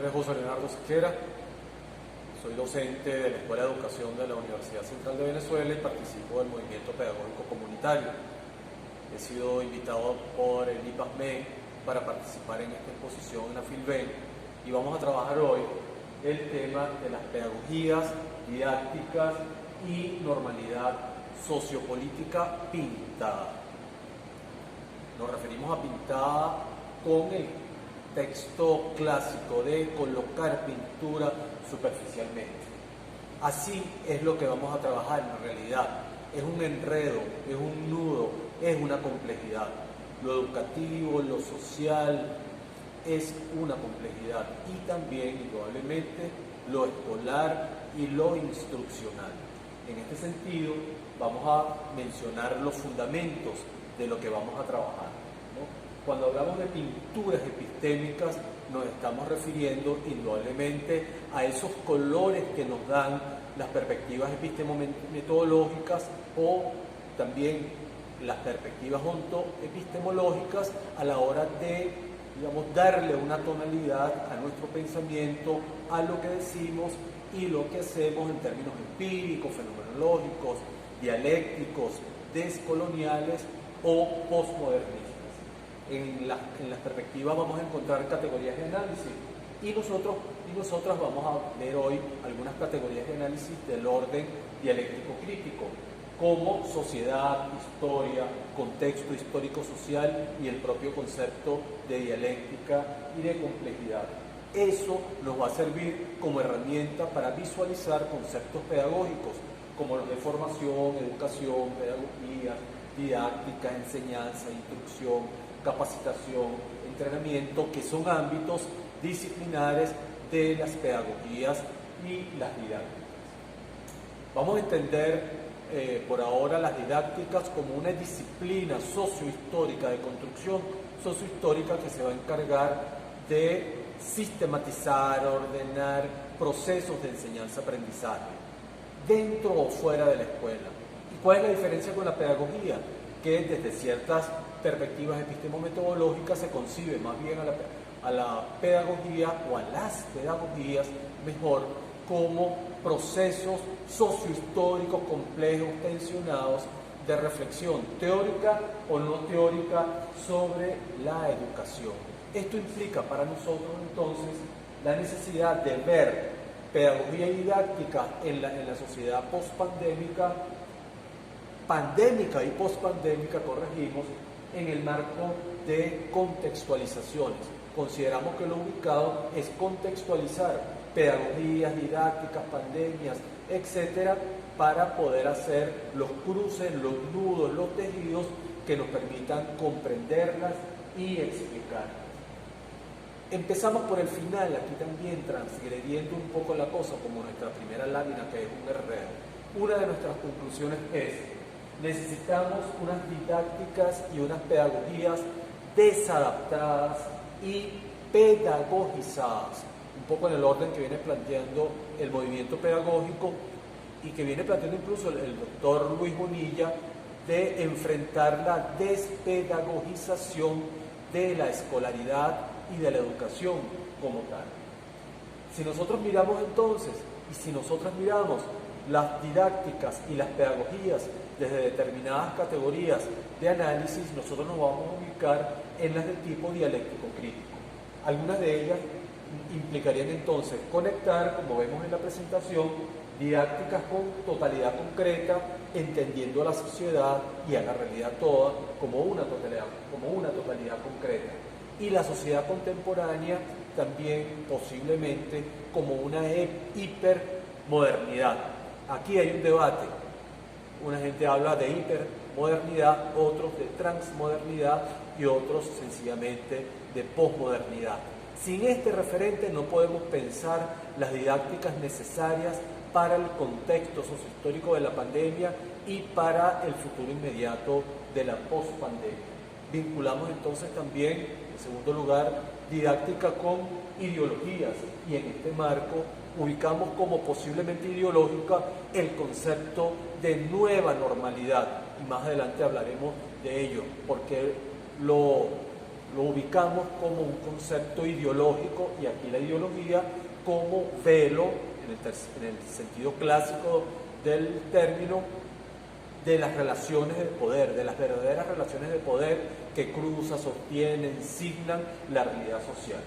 nombre es José Leonardo Sequera, soy docente de la Escuela de Educación de la Universidad Central de Venezuela y participo del movimiento pedagógico comunitario. He sido invitado por el IPASME para participar en esta exposición en la FILBEN y vamos a trabajar hoy el tema de las pedagogías didácticas y normalidad sociopolítica pintada. Nos referimos a pintada con el texto clásico de colocar pintura superficialmente. Así es lo que vamos a trabajar en realidad. Es un enredo, es un nudo, es una complejidad. Lo educativo, lo social, es una complejidad. Y también, indudablemente, lo escolar y lo instruccional. En este sentido, vamos a mencionar los fundamentos de lo que vamos a trabajar, ¿no? Cuando hablamos de pinturas epistémicas, nos estamos refiriendo indudablemente a esos colores que nos dan las perspectivas epistemológicas o también las perspectivas ontoepistemológicas a la hora de, digamos, darle una tonalidad a nuestro pensamiento, a lo que decimos y lo que hacemos en términos empíricos, fenomenológicos, dialécticos, descoloniales o postmodernistas. En las perspectivas vamos a encontrar categorías de análisis y nosotros y nosotras vamos a ver hoy algunas categorías de análisis del orden dialéctico-crítico, como sociedad, historia, contexto histórico-social y el propio concepto de dialéctica y de complejidad. Eso nos va a servir como herramienta para visualizar conceptos pedagógicos, como los de formación, educación, pedagogía, didáctica, enseñanza, instrucción, capacitación, entrenamiento, que son ámbitos disciplinares de las pedagogías y las didácticas. Vamos a entender por ahora las didácticas como una disciplina sociohistórica de construcción sociohistórica que se va a encargar de sistematizar, ordenar procesos de enseñanza-aprendizaje dentro o fuera de la escuela. ¿Y cuál es la diferencia con la pedagogía? Que desde ciertas perspectivas epistemológicas se concibe más bien a la pedagogía o a las pedagogías, mejor, como procesos sociohistóricos complejos, tensionados, de reflexión teórica o no teórica sobre la educación. Esto implica para nosotros entonces la necesidad de ver pedagogía y didáctica en la sociedad pospandémica, pandémica y pospandémica, corregimos, en el marco de contextualizaciones. Consideramos que lo ubicado es contextualizar pedagogías, didácticas, pandemias, etcétera, para poder hacer los cruces, los nudos, los tejidos que nos permitan comprenderlas y explicarlas. Empezamos por el final, aquí también transgrediendo un poco la cosa, como nuestra primera lámina, que es un enredo. Una de nuestras conclusiones es: necesitamos unas didácticas y unas pedagogías desadaptadas y pedagogizadas, un poco en el orden que viene planteando el movimiento pedagógico y que viene planteando incluso el doctor Luis Bonilla, de enfrentar la despedagogización de la escolaridad y de la educación como tal. Si nosotros miramos entonces, y si nosotros miramos las didácticas y las pedagogías desde determinadas categorías de análisis, nosotros nos vamos a ubicar en las de tipo dialéctico-crítico. Algunas de ellas implicarían entonces conectar, como vemos en la presentación, didácticas con totalidad concreta, entendiendo a la sociedad y a la realidad toda como una totalidad concreta. Y la sociedad contemporánea también posiblemente como una hipermodernidad. Aquí hay un debate. Una gente habla de hipermodernidad, otros de transmodernidad y otros sencillamente de posmodernidad. Sin este referente no podemos pensar las didácticas necesarias para el contexto sociohistórico de la pandemia y para el futuro inmediato de la pospandemia. Vinculamos entonces también, en segundo lugar, didáctica con ideologías y en este marco ubicamos como posiblemente ideológica el concepto de nueva normalidad y más adelante hablaremos de ello, porque lo lo ubicamos como un concepto ideológico, y aquí la ideología como velo, en el sentido clásico del término, de las relaciones de poder, de las verdaderas relaciones de poder que cruzan, sostienen, signan la realidad social.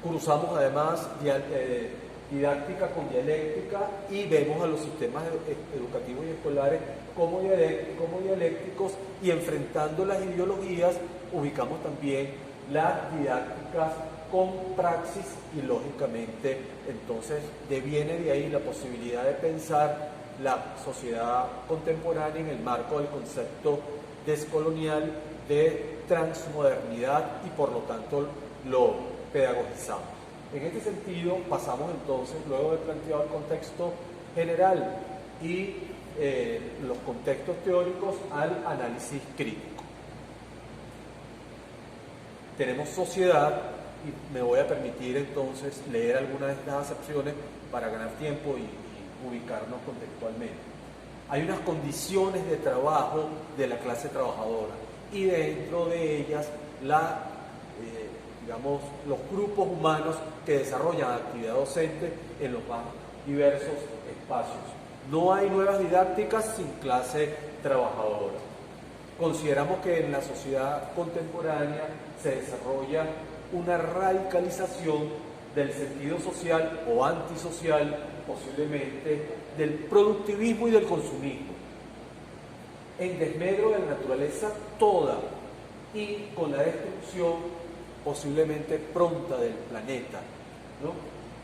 Cruzamos además didáctica con dialéctica y vemos a los sistemas educativos y escolares como dialécticos, y enfrentando las ideologías ubicamos también las didácticas con praxis, y lógicamente entonces deviene de ahí la posibilidad de pensar la sociedad contemporánea en el marco del concepto descolonial de transmodernidad, y por lo tanto lo pedagogizamos. En este sentido pasamos entonces, luego de planteado el contexto general y los contextos teóricos, al análisis crítico. Tenemos sociedad, y me voy a permitir entonces leer algunas de estas acepciones para ganar tiempo y ubicarnos contextualmente. Hay unas condiciones de trabajo de la clase trabajadora, y dentro de ellas los grupos humanos que desarrollan actividad docente en los más diversos espacios. No hay nuevas didácticas sin clase trabajadora. Consideramos que en la sociedad contemporánea se desarrolla una radicalización del sentido social o antisocial, posiblemente, del productivismo y del consumismo, en desmedro de la naturaleza toda y con la destrucción posiblemente pronta del planeta, ¿no?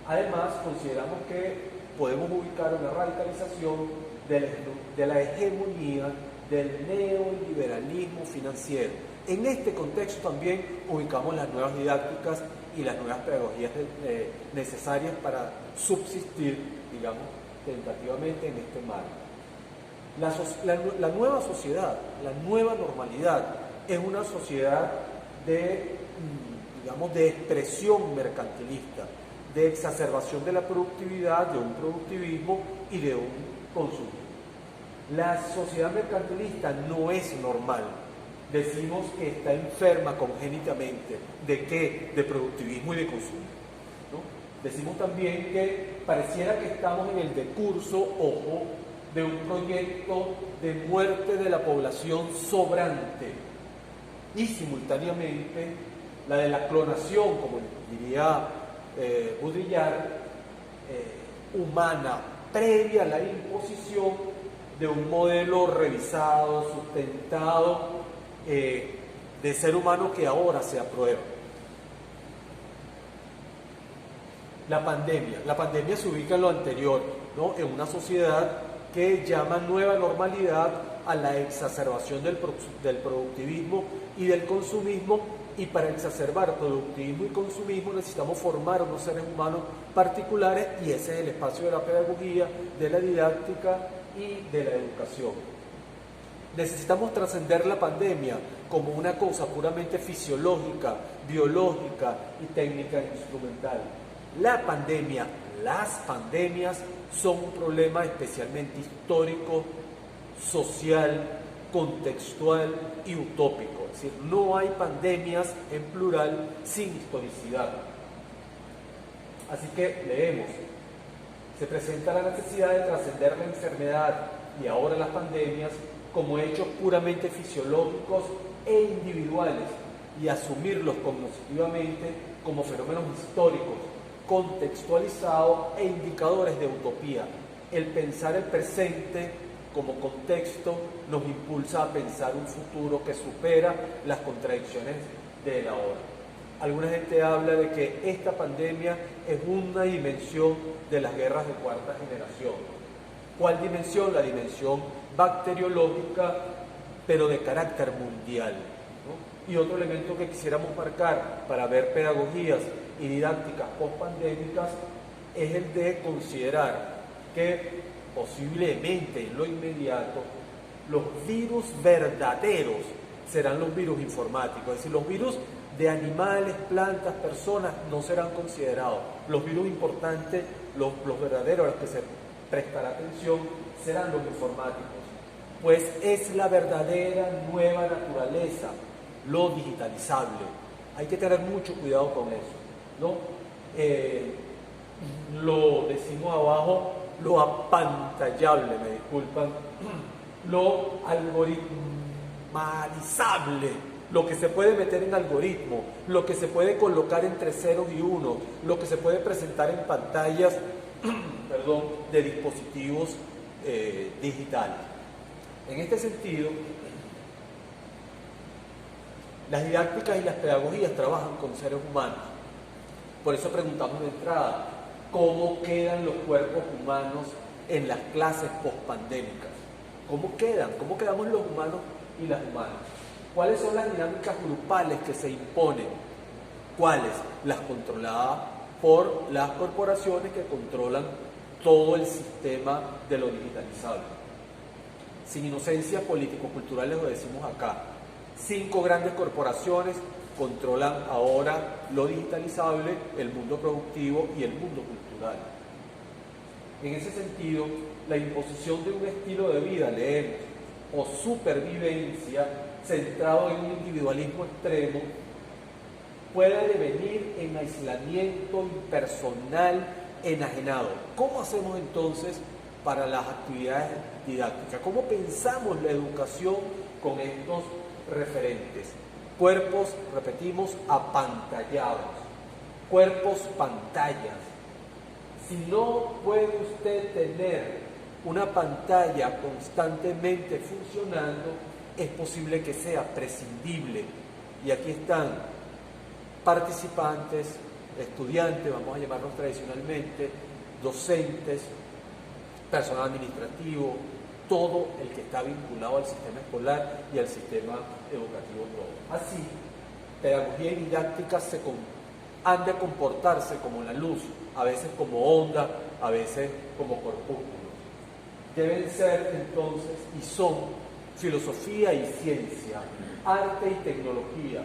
Además, consideramos que podemos ubicar una radicalización de la hegemonía del neoliberalismo financiero. En este contexto también ubicamos las nuevas didácticas y las nuevas pedagogías necesarias para subsistir, digamos, tentativamente en este marco. La nueva sociedad, la nueva normalidad, es una sociedad de expresión mercantilista, de exacerbación de la productividad, de un productivismo y de un consumo. La sociedad mercantilista no es normal. Decimos que está enferma congénitamente. ¿De qué? De productivismo y de consumo, ¿no? Decimos también que pareciera que estamos en el decurso, ojo, de un proyecto de muerte de la población sobrante, y simultáneamente la de la clonación, como diría Baudrillard, humana, previa a la imposición de un modelo revisado, sustentado, de ser humano que ahora se aprueba. La pandemia se ubica en lo anterior, ¿no? En una sociedad que llama nueva normalidad a la exacerbación del productivismo y del consumismo, y para exacerbar productivismo y consumismo necesitamos formar unos seres humanos particulares, y ese es el espacio de la pedagogía, de la didáctica y de la educación. Necesitamos trascender la pandemia como una cosa puramente fisiológica, biológica y técnica e instrumental. Las pandemias son un problema especialmente histórico, social, contextual y utópico. Es decir, no hay pandemias en plural sin historicidad. Así que leemos: se presenta la necesidad de trascender la enfermedad y ahora las pandemias como hechos puramente fisiológicos e individuales, y asumirlos cognitivamente como fenómenos históricos, contextualizados e indicadores de utopía. El pensar el presente como contexto nos impulsa a pensar un futuro que supera las contradicciones del ahora. Alguna gente habla de que esta pandemia es una dimensión de las guerras de cuarta generación. ¿Cuál dimensión? La dimensión bacteriológica, pero de carácter mundial, ¿no? Y otro elemento que quisiéramos marcar para ver pedagogías y didácticas post-pandémicas es el de considerar que posiblemente en lo inmediato los virus verdaderos serán los virus informáticos, es decir, los virus de animales, plantas, personas no serán considerados. Los virus importantes, los verdaderos a los que se prestará atención, serán los informáticos, pues es la verdadera nueva naturaleza lo digitalizable. Hay que tener mucho cuidado con eso, ¿no? Lo decimos abajo, lo apantallable, me disculpan, lo algoritmalizable, lo que se puede meter en algoritmo, lo que se puede colocar entre ceros y unos, lo que se puede presentar en pantallas de dispositivos digitales. En este sentido, las didácticas y las pedagogías trabajan con seres humanos. Por eso preguntamos de entrada, ¿cómo quedan los cuerpos humanos en las clases pospandémicas? ¿Cómo quedan? ¿Cómo quedamos los humanos y las humanas? ¿Cuáles son las dinámicas grupales que se imponen? ¿Cuáles? Las controladas por las corporaciones que controlan todo el sistema de lo digitalizable. Sin inocencia político-cultural, les lo decimos acá. 5 grandes corporaciones controlan ahora lo digitalizable, el mundo productivo y el mundo cultural. En ese sentido, la imposición de un estilo de vida, leemos, o supervivencia centrado en un individualismo extremo, puede devenir en aislamiento impersonal, enajenado. ¿Cómo hacemos entonces para las actividades didácticas? ¿Cómo pensamos la educación con estos referentes? Cuerpos, repetimos, apantallados, cuerpos pantallas. Si no puede usted tener una pantalla constantemente funcionando, es posible que sea prescindible. Y aquí están participantes, estudiantes, vamos a llamarlos tradicionalmente, docentes, personal administrativo, todo el que está vinculado al sistema escolar y al sistema educativo todo. Así, pedagogía y didáctica han de comportarse como la luz, a veces como onda, a veces como corpúsculos. Deben ser entonces, y son, filosofía y ciencia, arte y tecnología,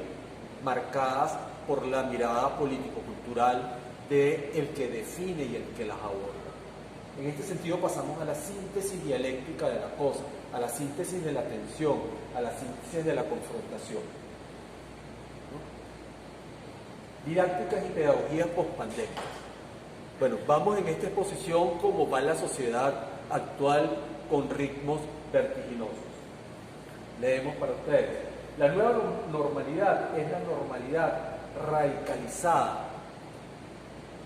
marcadas por la mirada político-cultural del que define y el que las aborda. En este sentido pasamos a la síntesis dialéctica de la cosa, a la síntesis de la tensión, a la síntesis de la confrontación. ¿No? Didácticas y pedagogías pospandémicas. Bueno, vamos en esta exposición como va la sociedad actual con ritmos vertiginosos. Leemos para ustedes. La nueva normalidad es la normalidad radicalizada,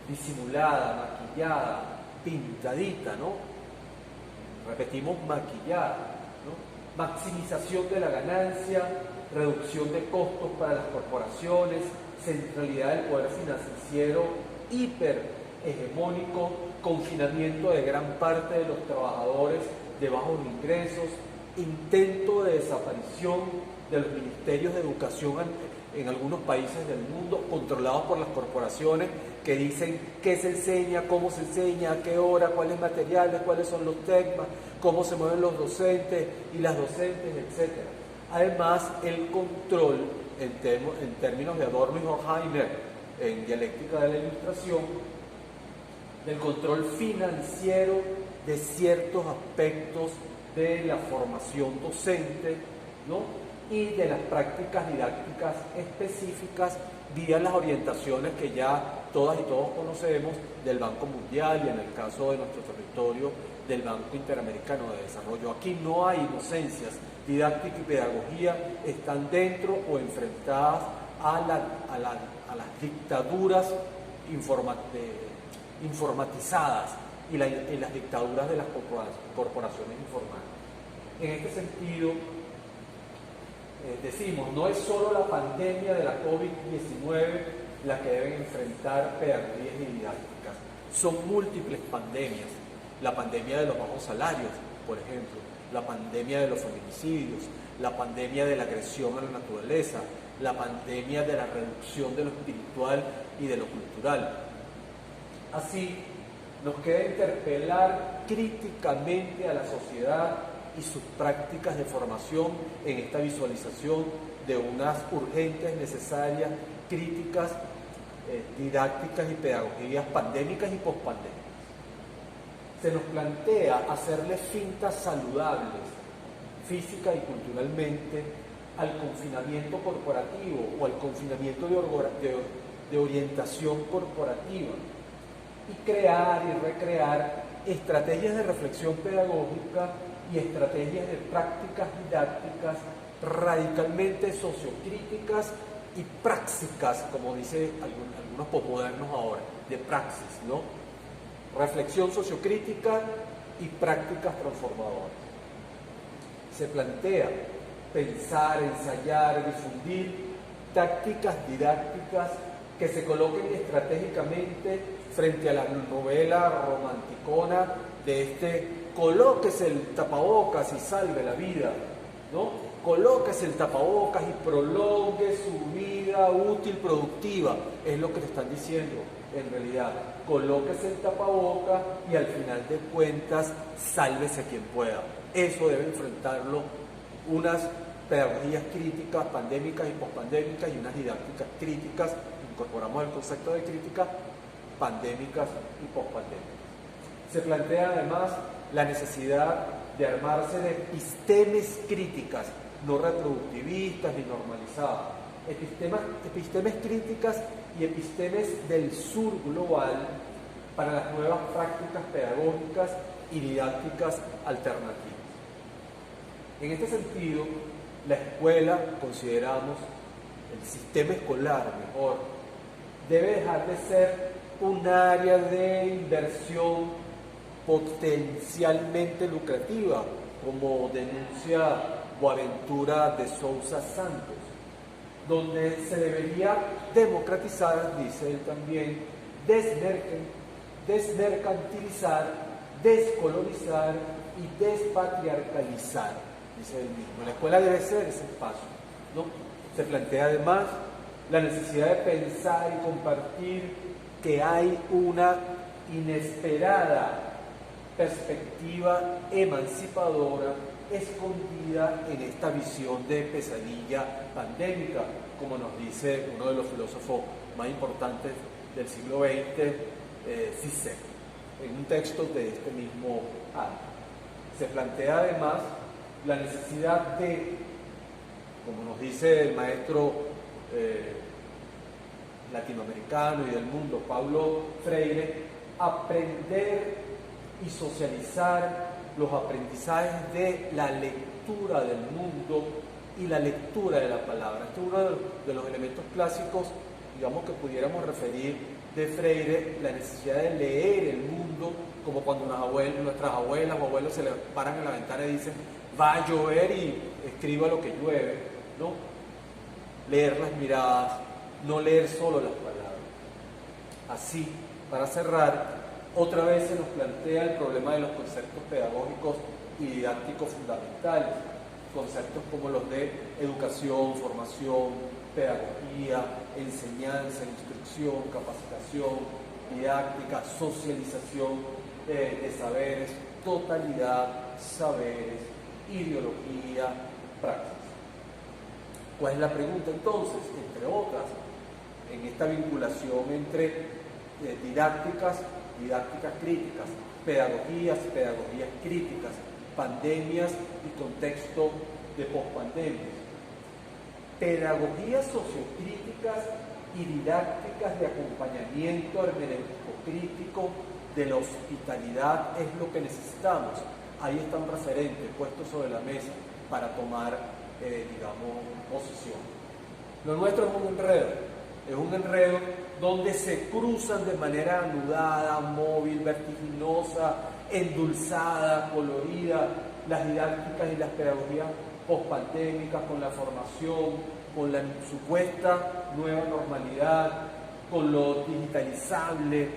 disimulada, maquillada, pintadita, ¿no? Repetimos, maquillada, ¿no? Maximización de la ganancia, reducción de costos para las corporaciones, centralidad del poder financiero hiperhegemónico, confinamiento de gran parte de los trabajadores de bajos ingresos, intento de desaparición de los ministerios de educación en algunos países del mundo, controlados por las corporaciones que dicen qué se enseña, cómo se enseña, a qué hora, cuáles materiales, cuáles son los temas, cómo se mueven los docentes y las docentes, etc. Además, el control, en términos de Adorno y Horkheimer, en Dialéctica de la Ilustración, del control financiero de ciertos aspectos de la formación docente, ¿no? Y de las prácticas didácticas específicas vía las orientaciones que ya todas y todos conocemos del Banco Mundial y en el caso de nuestro territorio del Banco Interamericano de Desarrollo. Aquí no hay inocencias, didáctica y pedagogía están dentro o enfrentadas a las dictaduras informatizadas y las dictaduras de las corporaciones informales. En este sentido, decimos, no es solo la pandemia de la COVID-19 la que deben enfrentar pedagogías y didácticas, son múltiples pandemias. La pandemia de los bajos salarios, por ejemplo, la pandemia de los feminicidios, la pandemia de la agresión a la naturaleza, la pandemia de la reducción de lo espiritual y de lo cultural. Así, nos queda interpelar críticamente a la sociedad y sus prácticas de formación en esta visualización de unas urgentes, necesarias, críticas, didácticas y pedagogías pandémicas y pospandémicas. Se nos plantea hacerle fintas saludables, física y culturalmente, al confinamiento corporativo o al confinamiento de orientación corporativa y crear y recrear estrategias de reflexión pedagógica y estrategias de prácticas didácticas radicalmente sociocríticas y prácticas, como dice algunos posmodernos ahora, de praxis, ¿no? Reflexión sociocrítica y prácticas transformadoras. Se plantea pensar, ensayar, difundir tácticas didácticas que se coloquen estratégicamente frente a la novela romanticona de colóquese el tapabocas y salve la vida, ¿no? Colóquese el tapabocas y prolongue su vida útil, productiva, es lo que te están diciendo en realidad. Colóquese el tapabocas y al final de cuentas sálvese quien pueda. Eso debe enfrentarlo unas pedagogías críticas, pandémicas y pospandémicas, y unas didácticas críticas, incorporamos el concepto de crítica, pandémicas y pospandémicas. Se plantea además la necesidad de armarse de epistemes críticas, no reproductivistas ni normalizadas, epistemes críticas y epistemes del sur global para las nuevas prácticas pedagógicas y didácticas alternativas. En este sentido, la escuela, consideramos, el sistema escolar mejor, debe dejar de ser un área de inversión potencialmente lucrativa, como denuncia Boaventura de Sousa Santos, donde se debería democratizar, dice él también, desmercantilizar, descolonizar y despatriarcalizar, dice él mismo. La escuela debe ser ese espacio, ¿no? Se plantea además la necesidad de pensar y compartir que hay una inesperada perspectiva emancipadora escondida en esta visión de pesadilla pandémica, como nos dice uno de los filósofos más importantes del siglo XX, Cicero, en un texto de este mismo año. Se plantea además la necesidad de, como nos dice el maestro latinoamericano y del mundo, Paulo Freire, aprender y socializar los aprendizajes de la lectura del mundo y la lectura de la palabra. Este es uno de los elementos clásicos, digamos, que pudiéramos referir de Freire, la necesidad de leer el mundo, como cuando nuestras abuelas o abuelos se le paran en la ventana y dicen, va a llover y escriba lo que llueve, ¿no? Leer las miradas, no leer solo las palabras. Así, para cerrar, otra vez se nos plantea el problema de los conceptos pedagógicos y didácticos fundamentales, conceptos como los de educación, formación, pedagogía, enseñanza, instrucción, capacitación, didáctica, socialización de saberes, totalidad, saberes, ideología, praxis. ¿Cuál es la pregunta entonces? Entre otras, en esta vinculación entre didácticas críticas, pedagogías críticas, pandemias y contexto de pospandemias. Pedagogías sociocríticas y didácticas de acompañamiento hermenéutico crítico de la hospitalidad es lo que necesitamos. Ahí están referentes puestos sobre la mesa para tomar, posición. Lo nuestro es un enredo donde se cruzan de manera anudada, móvil, vertiginosa, endulzada, colorida, las didácticas y las pedagogías pospandémicas con la formación, con la supuesta nueva normalidad, con lo digitalizable,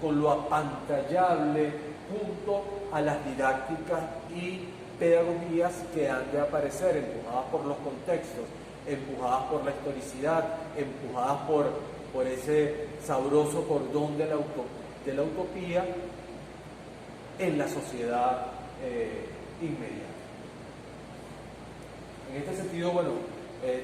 con lo apantallable, junto a las didácticas y pedagogías que han de aparecer, empujadas por los contextos, empujadas por la historicidad, empujadas por ese sabroso cordón de la utopía en la sociedad inmediata. En este sentido,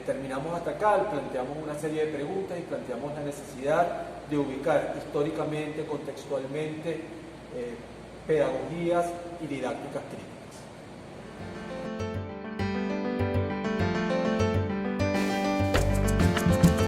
terminamos hasta acá, planteamos una serie de preguntas y planteamos la necesidad de ubicar históricamente, contextualmente, pedagogías y didácticas críticas.